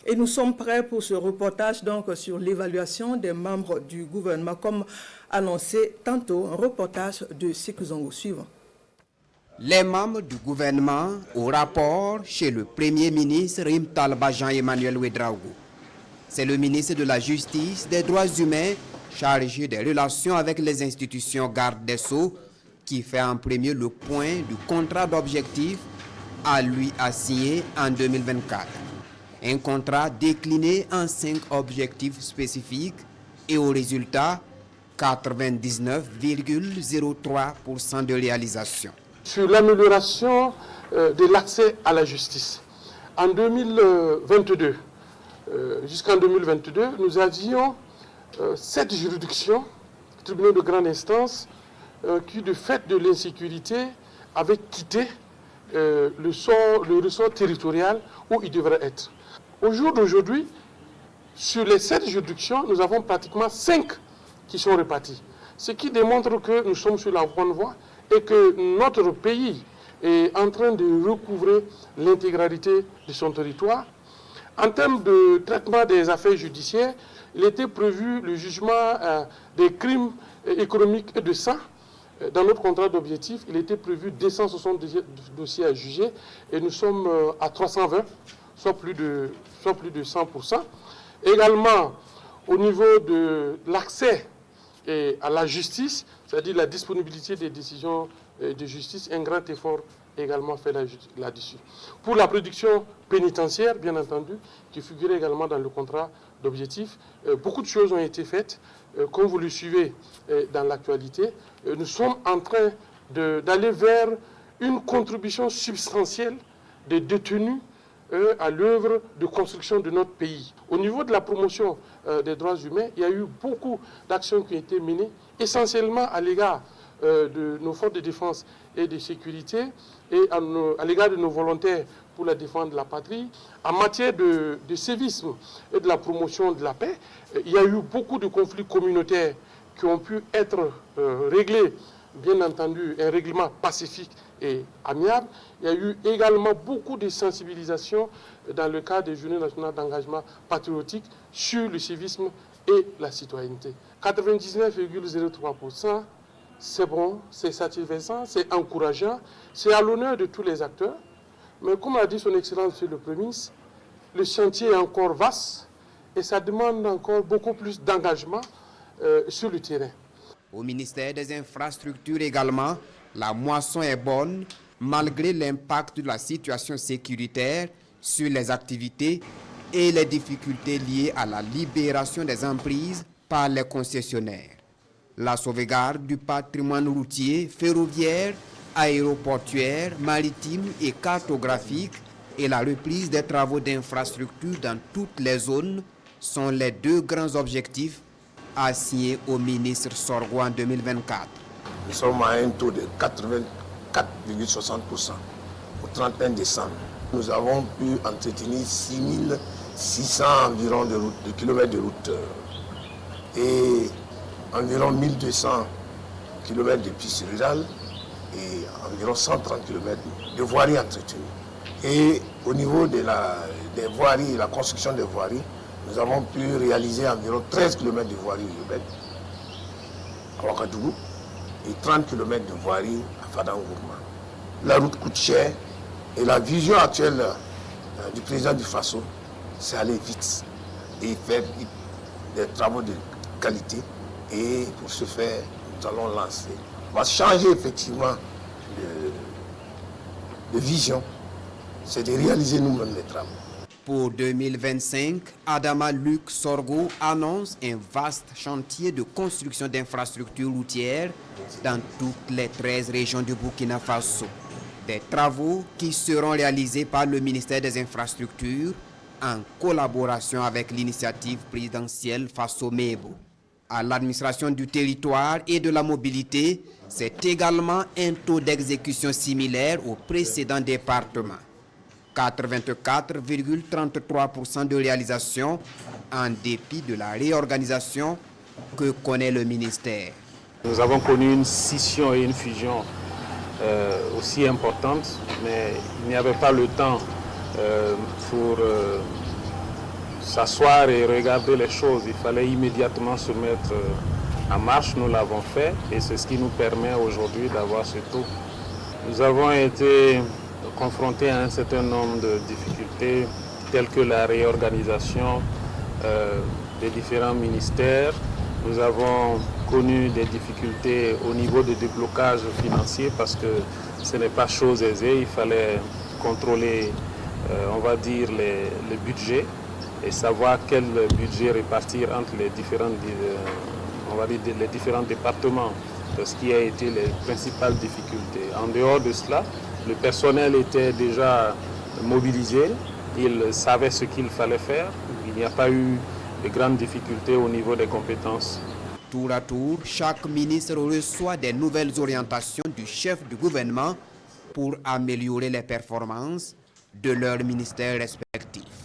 Et nous sommes prêts pour ce reportage donc sur l'évaluation des membres du gouvernement, comme annoncé tantôt, un reportage de Sekuzongo suivant. Les membres du gouvernement au rapport chez le Premier ministre Rim Talba Jean-Emmanuel Ouedraogo. C'est le ministre de la Justice, des Droits humains, chargé des relations avec les institutions garde des Sceaux, qui fait en premier le point du contrat d'objectif à lui assigné en 2024. Un contrat décliné en 5 objectifs spécifiques et au résultat, 99,03% de réalisation. Sur l'amélioration de l'accès à la justice. En 2022, jusqu'en 2022, nous avions 7 juridictions, tribunaux de grande instance, qui, de fait de l'insécurité, avaient quitté le ressort territorial où ils devraient être. Au jour d'aujourd'hui, sur les 7 juridictions, nous avons pratiquement 5 qui sont répartis. Ce qui démontre que nous sommes sur la bonne voie et que notre pays est en train de recouvrer l'intégralité de son territoire. En termes de traitement des affaires judiciaires, il était prévu le jugement des crimes économiques et de sang. Dans notre contrat d'objectif, il était prévu 260 dossiers à juger et nous sommes à 320, soit plus de 100%. Également, au niveau de l'accès à la justice, c'est-à-dire la disponibilité des décisions de justice, un grand effort également fait là-dessus. Pour la production pénitentiaire, bien entendu, qui figurait également dans le contrat d'objectif, beaucoup de choses ont été faites. Comme vous le suivez dans l'actualité, nous sommes en train d'aller vers une contribution substantielle des détenus à l'œuvre de construction de notre pays. Au niveau de la promotion des droits humains, il y a eu beaucoup d'actions qui ont été menées, essentiellement à l'égard de nos forces de défense et de sécurité et à l'égard de nos volontaires pour la défense de la patrie. En matière de sévisme et de la promotion de la paix, il y a eu beaucoup de conflits communautaires qui ont pu être réglés, bien entendu, un règlement pacifique et amiable. Il y a eu également beaucoup de sensibilisation dans le cadre des Journées nationales d'engagement patriotique sur le civisme et la citoyenneté. 99,03%, c'est bon, c'est satisfaisant, c'est encourageant, c'est à l'honneur de tous les acteurs. Mais comme a dit son Excellence Monsieur le Premier ministre, le chantier est encore vaste et ça demande encore beaucoup plus d'engagement sur le terrain. Au ministère des Infrastructures également, la moisson est bonne malgré l'impact de la situation sécuritaire sur les activités et les difficultés liées à la libération des emprises par les concessionnaires. La sauvegarde du patrimoine routier, ferroviaire, aéroportuaire, maritime et cartographique et la reprise des travaux d'infrastructure dans toutes les zones sont les 2 grands objectifs assignés au ministre Sorgho en 2024. Nous sommes à un taux de 84,60% au 31 décembre. Nous avons pu entretenir 6600 environ de kilomètres de route et environ 1200 km de pistes rurales et environ 130 km de voiries entretenues. Et au niveau des voiries, la construction des voiries, nous avons pu réaliser environ 13 km de voiries urbaines à Ouagadougou et 30 km de voiries à Fadangourma. La route coûte cher et la vision actuelle du président du Faso, c'est aller vite et faire des travaux de qualité. Et pour ce faire, nous allons lancer. On va changer effectivement de vision. C'est de réaliser nous-mêmes les travaux. Pour 2025, Adama Luc Sorgho annonce un vaste chantier de construction d'infrastructures routières dans toutes les 13 régions du Burkina Faso. Des travaux qui seront réalisés par le ministère des Infrastructures en collaboration avec l'initiative présidentielle Faso-Mebo. À l'administration du territoire et de la mobilité, c'est également un taux d'exécution similaire au précédent département. 84,33% de réalisation en dépit de la réorganisation que connaît le ministère. Nous avons connu une scission et une fusion aussi importante, mais il n'y avait pas le temps pour s'asseoir et regarder les choses. Il fallait immédiatement se mettre en marche. Nous l'avons fait et c'est ce qui nous permet aujourd'hui d'avoir ce taux. Nous avons été confrontés à un certain nombre de difficultés telles que la réorganisation des différents ministères. Nous avons connu des difficultés au niveau de déblocage financier parce que ce n'est pas chose aisée. Il fallait contrôler, on va dire, les budgets et savoir quel budget répartir entre les différents, on va dire, les différents départements, ce qui a été les principales difficultés. En dehors de cela, le personnel était déjà mobilisé, il savait ce qu'il fallait faire, il n'y a pas eu de grandes difficultés au niveau des compétences. Tour à tour, chaque ministre reçoit des nouvelles orientations du chef du gouvernement pour améliorer les performances de leurs ministères respectifs.